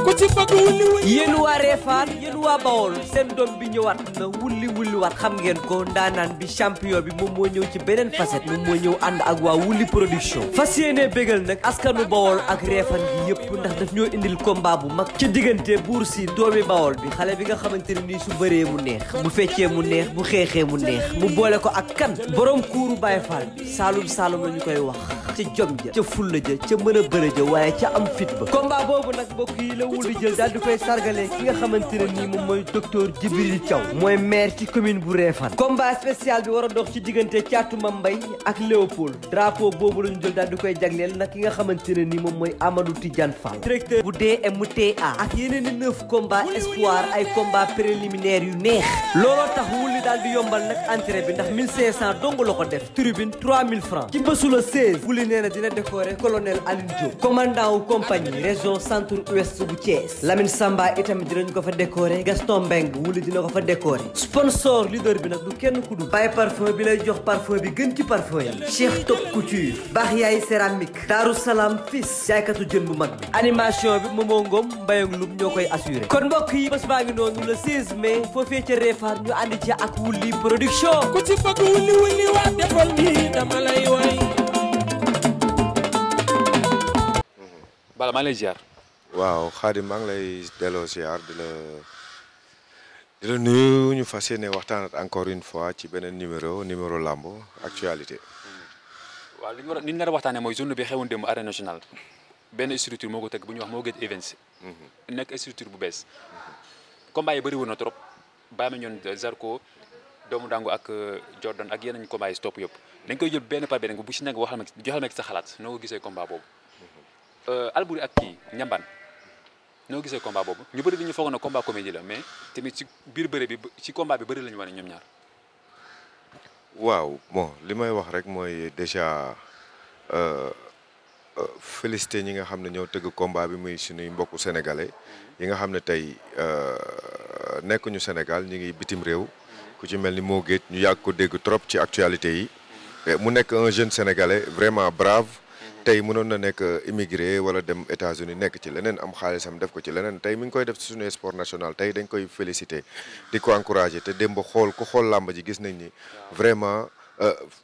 ku ci bëgg wulli wulli yéen waa Réfane yéen waa Bawol seen doom bi ñëwaat na wulli waat xam ngeen ko ndaanaan bi champion bi moom moo ñëw ci beneen facette moom moo ñëw ànd ak waa wulli production fas yéene bégal nag askanu Bawol ak Réfane gi yëpp ndax daf ñoo indil combat bu mag ci diggante Bour Sine doomi Bawol bi xale bi nga xamante ne nii su bëree mu neex bu feccee mu neex bu xeexee mu neex mu boole ko ak kan borom kuuru Baye Fall bi saalum saalum la ñu koy wax ca jom ja ca fulla ja ca mën a bëre ja waaye ca am fit ba combat boobu nag mbokk yi la wulli jël daal di koy sargale ki nga xamante ne nii moom mooy docteur Djibril Thiaw mooy maire ci commune bu Réfane combat spécial bi war a dox ci diggante Thiatou Mambay ak Léopold drapeau boobu la ñu jël daal di koy jagleel nag ki nga xamante ne nii moom mooy Amadou Tidiane Fall directeur bu DMTA ak yeneen i 9 combat espoir ay combat préliminaire yu neex looloo tax wulli daal di yombal nag entrée bi ndax 1500 dong la ko def tribune 3000 francs ci bésu la 16 wulli nee na dina décorer colonel Aline Diop commandant wu compagnie région centre ouest bu Thiès Lamine Samba itam dinañ ko fa décorer Gaston Mbengue wulli dina ko fa décorer sponsor leader bi nag du kenn ku dul Baye parfum bi lay jox parfum bi gën ci parfum yi Cheikh Top Couture baax yaay céramique Darou Salam fils jaaykatu jën bu mag bi animation bi Momo Ngom Mbayang Loum ñoo koy assuré kon mbokk yi bés baa ngi noonu le 16 mai foofee ca Réfane ñu àndi ci ak wulli production ku ci bëgg wulli wulli waa defal nii dama lay way Balla maa ngi lay ziar. waaw Khadim maa ngi lay delloo ziar di la nuyu ñu fas yéene waxtaanat encore une fois ci beneen numéro lamb actualité. waaw li ñu nar a waxtaanee mooy journée bi xewoon démb arène nationale benn structure moo ko tëgg bu ñuy wax moo gën events. nekk structure bu bees. combat yi bëri woon na trop bàyyi ma ñoon Zarko doomu dangu ak Jordan ak yeneen combat yi stop yëpp dañ koy jël benn par benn bu si nekk waxal ma joxal ma sa xalaat noo ko gisee combat boobu. Alboury ak kii Ñambaan noo gisee combat boobu ñu bëri dañu foog na combat comédie la mais tamit ci biir bëre bi ci combat bi bëri la ñu wane ñoom ñaar. waaw bon li may wax rek mooy déjà félicité ñi nga xam ne ñoo tëgg combat bi muy suñuy mbokku sénégalais yi nga xam ne tey nekkuñu Sénégal ñu ngi bitim réew ku ci mel ni Mo Gates ñu yàgg ko dégg trop ci actualité yi mu nekk un jeune sénégalais vraiment brave. tey mënoon na nekk immigré wala dem États-Unis nekk ci leneen am xaalisam def ko ci leneen tey mi ngi koy def ci suñu sport national tey dañ koy félicité di ko encouragé te démb ku xool làmb ji gis nañ ni vraiment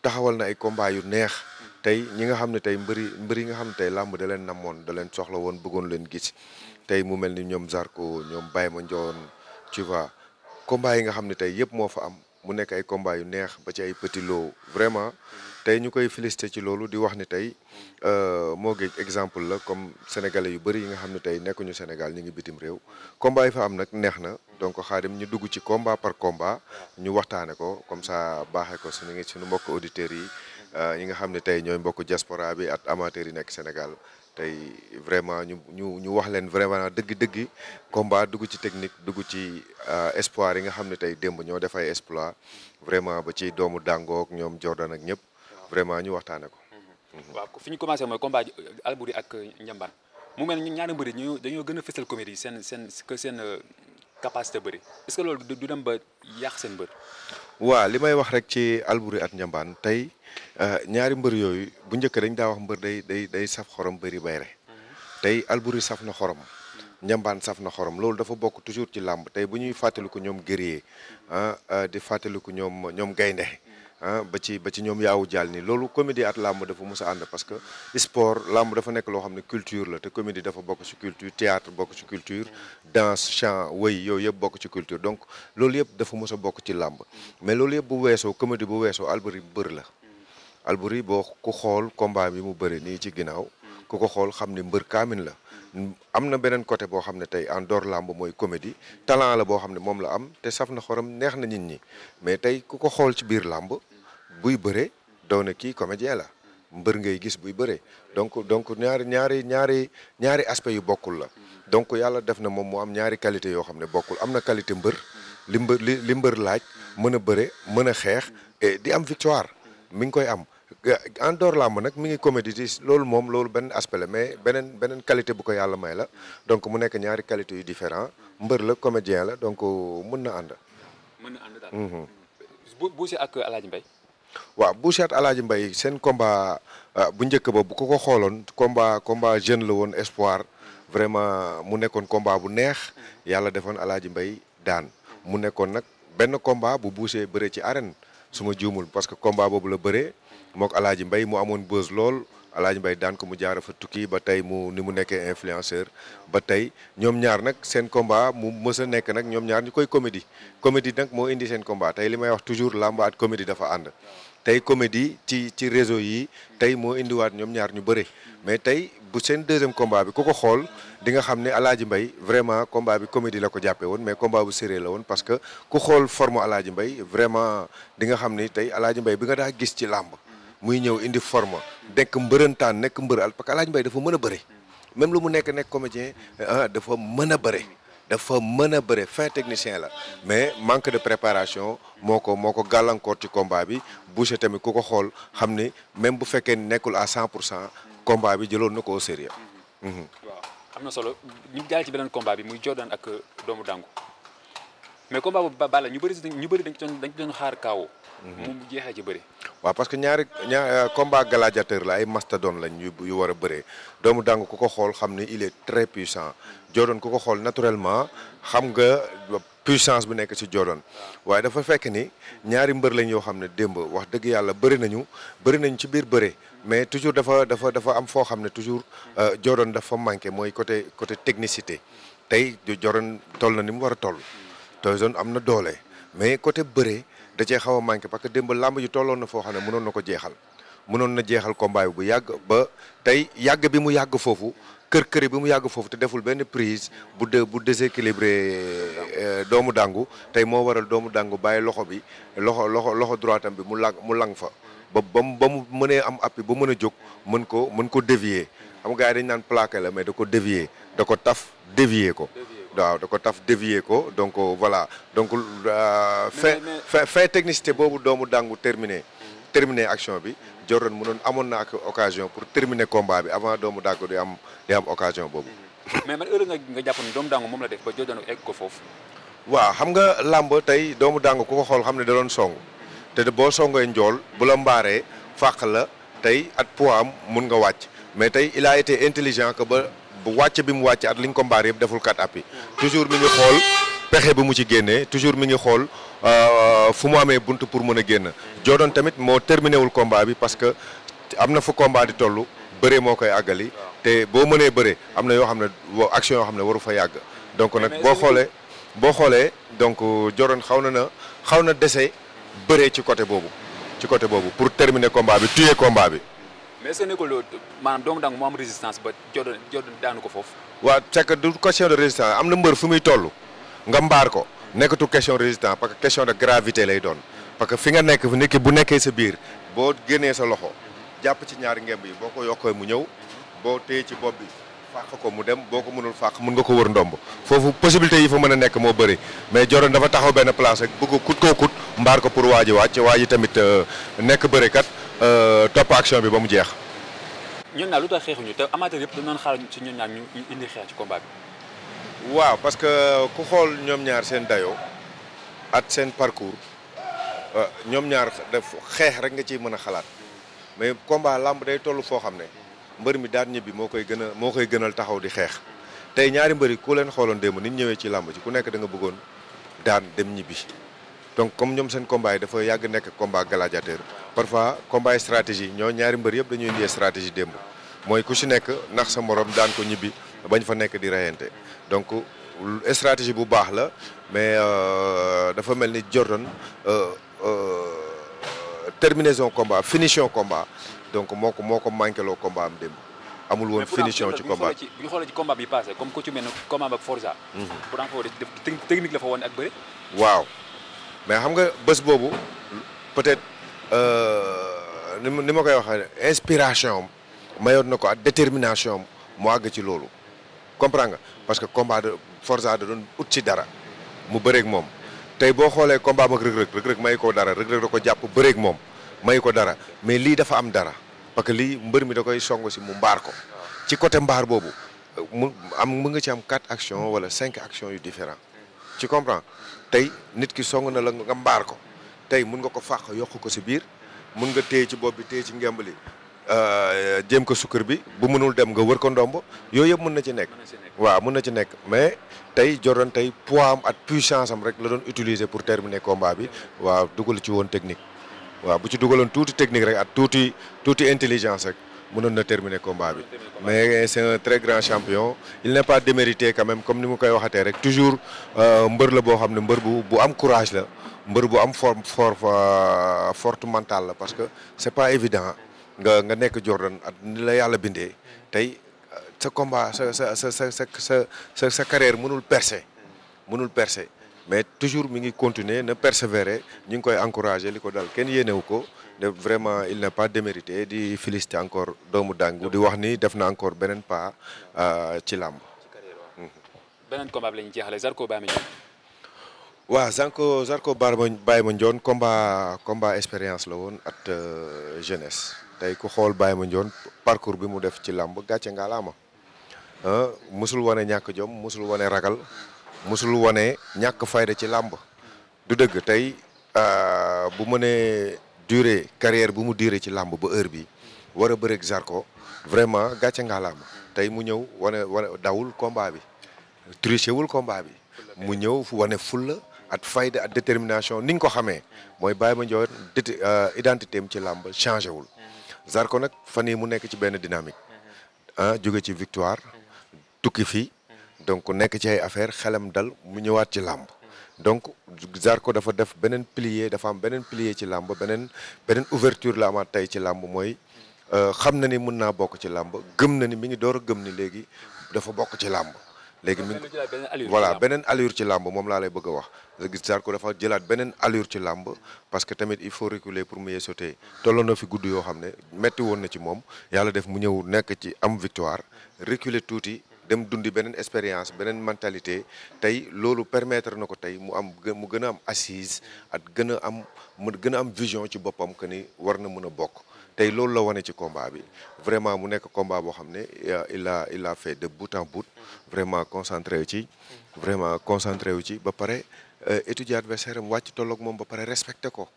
taxawal na ay combat yu neex tey ñi nga xam ne tey mbër yi nga xam ne tey làmb da leen namoon da leen soxla woon bëggoon leen gis tey mu mel ni ñoom Zarko ñoom Baye Mandione tu vois combat yi nga xam ne tey yëpp moo fa am mu nekk ay combat yu neex ba ci ay petit lot vraiment tey ñu koy félicité ci loolu di wax ni tey moo géej exemple la comme sénégalais yu bëri yi nga xam ne tey nekkuñu Sénégal ñu ngi bitim réew combat yi fa am nag neex na donc Khadim ñu dugg ci combat par combat ñu waxtaane ko comme ça baaxee ko suñu mbokk auditeurs yi nga xam ne tey ñooy mbokk diaspora bi ak amateurs yi nekk Sénégal tey vraiment ñu wax leen vraiment dëgg-dëgg combat dugg ci technique dugg ci espoir yi nga xam ne tey démb ñoo def ay exploit vraiment ba ci doomu dàngook ñoom Jordan ak ñëpp vraiment ñu waxtaane ko. waaw fi ñu commencé mooy combat Alboury ak Ñambaan mu mel ni ñaari mbëri dañoo gën a fësal comédie seen capacité bëri est-ce que loolu du dem ba yàq seen mbër. waaw li may wax rek ci Alboury ak Ñambaan tey ñaari mbër yooyu bu njëkk dañ daa wax mbër day saf xorom bëri bayre tey Alboury saf na xorom Ñambaan saf na xorom loolu dafa bokk toujours ci làmb tey bu ñuy fàttaliku ñoom guerrier di fàttaliku ñoom gaynde ba ci ñoom yaawu jàll ni loolu comédie at làmb dafa mës a ànd parce que sport làmb dafa nekk loo xam ne culture la te comédie dafa bokk ci culture théâtre bokk ci culture danse chant wëy yooyu yëpp bokk ci culture donc loolu yëpp dafa mës a bokk ci làmb mais loolu yëpp bu weesoo comédie bu weesoo Alboury bër la Alboury boo ku xool combat bi mu bëri nii ci ginnaaw ku ko xool xam ne mbër kaamin la am na beneen côté boo xam ne tey en dehors làmb mooy comédie talent la boo xam ne moom la am te saf na xorom neex na nit ñi mais tey ku ko xool ci biir làmb buy bëre doone kii comédien la mbër ngay gis buy bëre donc ñaari aspect yu bokkul la donc yàlla def na moom mu am ñaari qualité yoo xam ne bokkul am na qualité mbër li mbër laaj mën a bëre mën a xeex et di am victoire mi ngi koy am en dehors làmb nag mi ngi comédie di loolu benn aspect la mais beneen qualité bu ko yàlla may la donc mu nekk ñaari qualité yu différent mbër la comédien la donc mën na ànd. mën na ànd daal. Boucher ak Alaaji Mbay. waaw Boucher ak Alaaji Mbay seen combat bu njëkk ba bu ko xooloon combat jeune la woon espoir vraiment mu nekkoon combat bu neex yàlla defoon Alaaji Mbay daan mu nekkoon nag benn combat bu buusee bëre ci arène su ma juumul parce que combat boobu la bëree mook Alaaji Mbay mu amoon buzz lool Alaaji Mbay daan ko mu jaara fa tukki ba tey ni mu nekkee influenceur ba tey ñoom ñaar nag seen combat mu mës a nekk nag ñoom ñaar ñu koy comédie nag moo indi seen combat tey li may wax toujours làmb ak comédie dafa ànd tey comédie ci réseau yi tey moo indiwaat ñoom ñaar ñu bëre mais tey bu seen deuxième combat bi ku ko xool di nga xam ne Alaaji Mbay vraiment combat bi comédie la ko jàppee woon mais combat bu sérieux la woon parce que ku xool forme Alaaji Mbay vraiment di nga xam ni tey Alaaji Mbay bi nga daa gis ci làmb muy ñëw indi forme nekk mbërëntaan nekk mbër parce que Alaaji Mbay dafa mën a bëre même lu mu nekk comédien dafa mën a bëre dafa mën a bëre fin technicien la mais manque de préparation moo ko gàllankoor ci combat bi Boucher tamit ku ko xool xam ni même bu fekkee nekkul à 100% combat bi jëloon na ko au sérieux. waaw am na solo ñu jàll ci beneen combat bi muy Jordan ak doomu dangu mais combat bu Balla ñu bëri dañ ci doon xaar kaaw. mu jeexee ci bëri. waaw parce que ñaari combat gladiateur la ay mastodone lañ yu war a bëree doomu dangu ku ko xool xam ni il est très puissant Jordan ku ko xool naturellement xam nga puissance bu nekk ci Jordan waaye dafa fekk ni ñaari mbër lañ yoo xam ne démb wax dëgg yàlla bëri nañu ci biir bëre mais toujours dafa am foo xam ne toujours Jordan dafa manqué mooy côté technicité tey Jordan toll na ni mu war a toll Jordan am na doole mais côté bëre da cee xaw a manqué parce que démb làmb ji tolloon na foo xam ne mënoon na ko jeexal mënoon na jeexal combat bi bu yàgg ba tey yàgg bi mu yàgg foofu kër bi mu yàgg foofu te deful benn prise bu déséquilibré doomu dangu tey moo waral doomu dangu bàyyi loxo droitam bi mu lang fa ba mu mënee am appui ba mën a jóg mën ko dévier xam nga gars yi dañ naan plaqué la mais da ko dévier da ko taf dévier ko waaw da ko taf dévier ko donc voilà donc fin technicité boobu doomu dangu terminé action bi Jordan amoon na ak occasion pour terminer combat bi avant doomu dangu di am occasion boobu. mais man heure nga jàpp ne doomu dangu moom la def ba Jordan egg ko foofu. waaw xam nga làmb tey doomu dangu ku ko xool xam ne da doon song te boo songee njool bu la mbaaree fàq la tey at poids am mun nga wàcc mais tey il a été intelligent que ba bu wàcc bi mu wàcc at li ñu ko mbaar yëpp deful kat appi toujours mi ngi xool pexe bi mu ci génnee toujours mi ngi xool fu mu amee bunt pour mën a génn Jordan tamit moo terminé wul combat bi parce que am na fu combat di toll bëree moo koy àggali te boo mënee bëree am na yoo xam ne action yoo xam ne waru fa yàgg donc nag boo xoolee donc Jordan xaw na dese bëree ci côté boobu pour terminer combat bi tuer combat bi. mais est-ce que nekkul maanaam doomu dangu moo am résistance ba Jordan daanu ko foofu. waaw c'est que du question de résistance am na mbër fu muy toll nga mbaar ko nekkatu question de résistance parce que question de gravité lay doon parce que fi nga nekk nit ki bu nekkee sa biir boo génnee sa loxo jàpp ci ñaari ngemb yi boo ko yokkee mu ñëw boo téye ci bopp bi fàq ko mu dem boo ko mënul fàq mën nga ko wër ndomb foofu possibilité yi fa mën a nekk moo bëri mais Jordan dafa taxaw benn place rek bëgg kut koo kut mbaar ko pour waaji wàcc waaji tamit nekk bërekat topp action bi ba mu jeex. ñoom ñaar lu tax xeexuñu te amateur yëpp dañu doon xaar ci ñoom ñaar ñu indi xeex ci combat bi. waaw parce que ku xool ñoom ñaar seen dayoo at seen parcours ñoom ñaar def xeex rek nga ciy mën a xalaat mais combat làmb day toll foo xam ne mbër mi daan ñibbi moo koy gënal taxaw di xeex tey ñaari mbëri ku leen xooloon démb ni ñu ñëwee ci làmb ci ku nekk da nga bëggoon daan dem ñibbi donc comme ñoom seen combat yi dafa yàgg nekk combat gladiateur parfois combat yi stratégie ñoo ñaari mbër yëpp dañuy indi stratégie démb mooy ku si nekk ndax sa morom daan ko ñibbi bañ fa nekk di reyante donc stratégie bu baax la mais dafa mel ni Jordan terminaison combat finition combat donc moo ko manqué loo combat am démb amul woon finition ci combat bu ñu xoolee ci combat bi passé comme ku ci mel ne combat ak Forza. pour en fait technique la fa woon ak bëri. waaw mais xam nga bés boobu peut-être ni ma koy waxee inspiration am mayoon na ko ak détermination am mu àgg ci loolu comprends nga parce que combat de Forza da doon ut ci dara mu bëreeg moom tey boo xoolee combat ak rëg-rëg may ko dara rëg-rëg da ko jàpp bëreeg moom may ko dara mais lii dafa am dara parce que lii mbër mi da koy song si mu mbaar ko ci côté mbaar boobu mu nga ci am 4 actions wala 5 actions yu différents tu comprends tey nit ki song na la nga mbaar ko tey mun nga ko fàq yokk ko si biir mun nga téye ci bopp bi téye ci ngembali jéem ko sukkër bi bu mënul dem nga wër ko ndomb yooyu yëpp mën na ci nekk. waaw mën na ci nekk mais tey Jordan tey poids am ak puissance am rek la doon utiliser pour terminer combat bi waaw dugal ci woon technique waaw bu ci dugaloon tuuti technique rek ak tuuti intelligence rek mënoon na terminer combat bi mais c'est un très grand champion il n'est pas démérité quand même comme ni mu koy waxatee rek toujours mbër la boo xam ne mbër bu am courage la mbër bu am forte mental la parce que c'est pas évident nga nekk Jordan ak ni la yàlla bindee tey sa combat sa carrière mënul percer mais toujours mi ngi continuer na persévérer ñu ngi koy encourager li ko dal kenn yéenewu ko de vraiment il n'est pas démérité di féliciter encore doomu Dangu di wax ni def na encore beneen pas ci làmb. beneen combat bi la ñuy jeexalee Zarko Baye Mandione. waaw Zarko Baye Mandione combat expérience la woon at jeunesse tey ku xool Baye Mandione parcours bi mu def ci làmb gàcce ngalaama musul wane ñàkk jom musul wane ragal musul wane ñàkk fayda ci làmb du dëgg tey bu mënee durée carrière bu mu durée ci làmb ba heure bi war a bëreeg Zarko vraiment gàcce ngalaama tey mu ñëw wane dawul combat bi triché wul combat bi mu ñëw wane fulla ak fayda ak détermination ni ñu ko xamee mooy Baye Mandione identité am ci làmb changé wul Zarko nag fan yi mu nekk ci benn dynamique jóge ci victoire tukki fii donc nekk ci ay affaire xelam dal mu ñëwaat ci làmb donc Zarko dafa def beneen pilier dafa am beneen pilier ci làmb beneen ouverture la amaat tey ci làmb mooy xam na ni mën naa bokk ci làmb gëm na ni mi ngi door a gëm ni léegi dafa bokk ci làmb léegi mi ngi voilà beneen allure ci làmb moom laa lay bëgg a wax Zarko dafa jëlaat beneen allure ci làmb parce que tamit il faut reculer pour mieux sauter tolloon na fi gudd yoo xam ne metti woon na ci moom yàlla def mu ñëw nekk ci am victoire reculer tuuti dem dundi beneen expérience beneen mentalité tey loolu permettre na ko tey mu gën a am assise ak gën a am vision ci boppam que ni war na mën a bokk tey loolu la wane ci combat bi vraiment mu nekk combat boo xam ne il a fait de bout en bout vraiment concentré wu ci ba pare étudier adversaire am wàcc tolloog moom ba pare respecté ko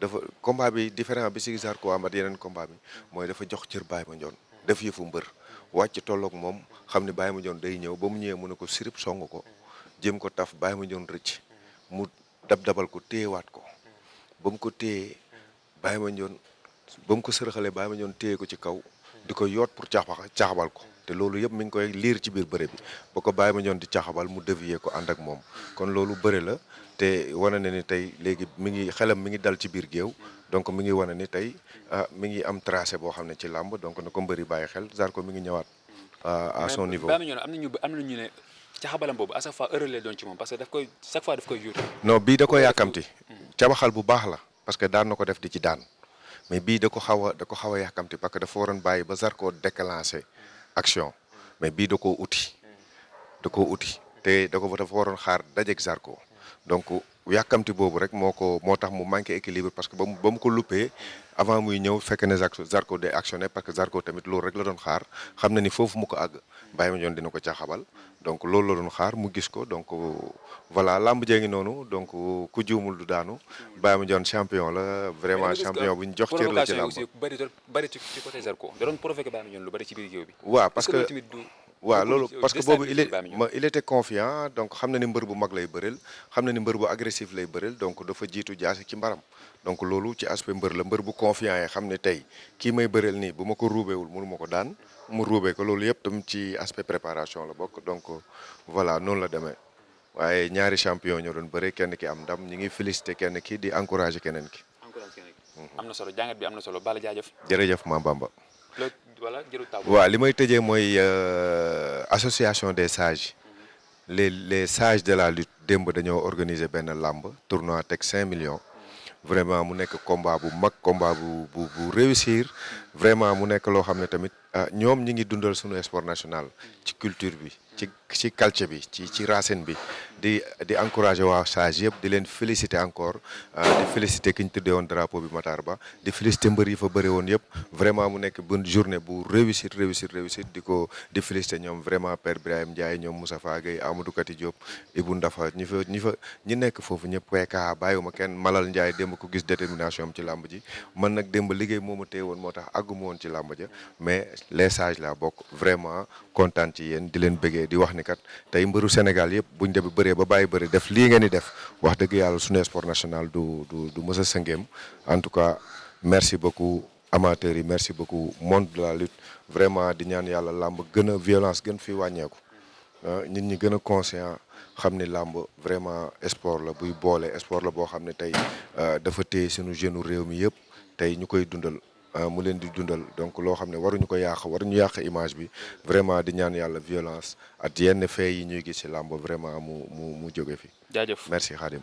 dafa combat bi différent bi si Zarko am ak yeneen combat bi mooy dafa jox cër Baye Mandione def yëfu mbër wàcc tolloog moom xam ne Baye Mandione day ñëw ba mu ñëwee mu ne ko sirip song ko jéem ko taf Baye Mandione rëcc mu dabal ko téyewaat ko ba mu ko téyee Baye Mandione ba mu ko sërxalee Baye Mandione téye ko ci kaw di ko yoot pour caxabal ko te loolu yëpp mi ngi koy liir ci biir bëre bi ba ko Baye Mandione di caxabal mu dévier ko ànd ak moom kon loolu bëre la te wane na ni tey léegi xelam mi ngi dal ci biir géew donc mi ngi wane ni tey mi ngi am tracé boo xam ne ci làmb donc na ko mbëri bàyyi xel Zarko mi ngi ñëwaat à son niveau. Baye Mandione am na ñu ne caxabalam boobu à chaque fois heure lay doon ci moom parce que chaque fois daf koy yuutu. non bii da ko yàkkamti cabaxal bu baax la parce que daan na ko def di ci daan mais bii da ko xaw a yàkkamti parce que dafa waroon bàyyi ba Zarko déclenché action mais bii da koo uti te dafa waroon xaar dajeeg Zarko donc yàkkamti boobu rek moo tax mu manqué équilibre parce que ba mu ko luppee avant muy ñëw fekk ne Zarko day actionné parce que Zarko tamit loolu rek la doon xaar xam na ni foofu mu ko àgg Baye Mandione dina ko caxabal donc loolu la doon xaar mu gis ko donc voilà lamb jee ngi noonu donc ku juumul du daanu Baye Mandione champion la vraiment champion bu ñu jox cër la ci lamb bari ci côté Zarko da doon provoqué Baye Mandione lu bari ci biir géew bi. waaw parce que loolu parce que boobu il était confiant donc xam na ni mbër bu mag lay bëreel xam na ni mbër bu agressif lay bëreel donc dafa jiitu jaasi ci mbaram donc loolu ci aspect mbër la mbër bu confiant yi xam ne tey kii may bëreel nii bu ma ko ruubeewul mënu ma ko daan mu ruubee ko loolu yëpp tam ci aspect préparation la bokk donc voilà noonu la demee waaye ñaari champion ñoo doon bëre kenn ki am ndam ñi ngi félicité kenn ki di encouragé keneen ki. am na solo jàngat bi am na solo Balla jaajëf. jërëjëf Mame Bamba. voilà li may tëjee mooy association des sages les sages de la lutte démb dañoo organiser benn làmb tournoi teg 5 millions vraiment mu nekk combat bu mag combat bu réussir vraiment mu nekk loo xam ne tamit ñoom ñi ngi dundal suñu sport national ci culture bi ci culture bi ci racine bi di encourager waa SAGE yëpp di leen féliciter encore di féliciter ki ñu tuddee woon drapeau bi Matar Ba di féliciter mbër yi fa bëre woon yëpp vraiment mu nekk bonne journée bu réussir di féliciter ñoom vraiment Père Birahim Ndiaye ñoom Moustapha Gueye Amadou Kati Diop Ibou Ndafa ñi nekk foofu ñëpp weeka bàyyiwuma kenn Malal Ndiaye démb ko gis détermination am ci làmb ji man nag démb liggéey moo ma téye woon moo tax àgguma woon ci làmb ja mais les SAGE laa bokk vraiment kontaan ci yéen di leen bëggee di wax ni kat tey mbëru Sénégal yëpp buñ demee bëree ba bàyyi bëri def lii ngeen di def wax dëgg yàlla suñu sport national du mës a sëngeem en tout cas merci beaucoup amateurs yi merci beaucoup monde de la lutte vraiment di ñaan yàlla làmb gën a violence gën fi wàññeeku nit ñi gën a conscient xam ni làmb vraiment sport la buy boole sport la boo xam ne tey dafa téye suñu jeune réew mi yëpp tey ñu koy dundal mu leen di dundal donc loo xam ne waruñu ko yàq waruñu yàq image bi vraiment di ñaan yàlla violence at yenn fait yi ñuy gis ci làmb vraiment mu jóge fi. jaajëf merci Khadim.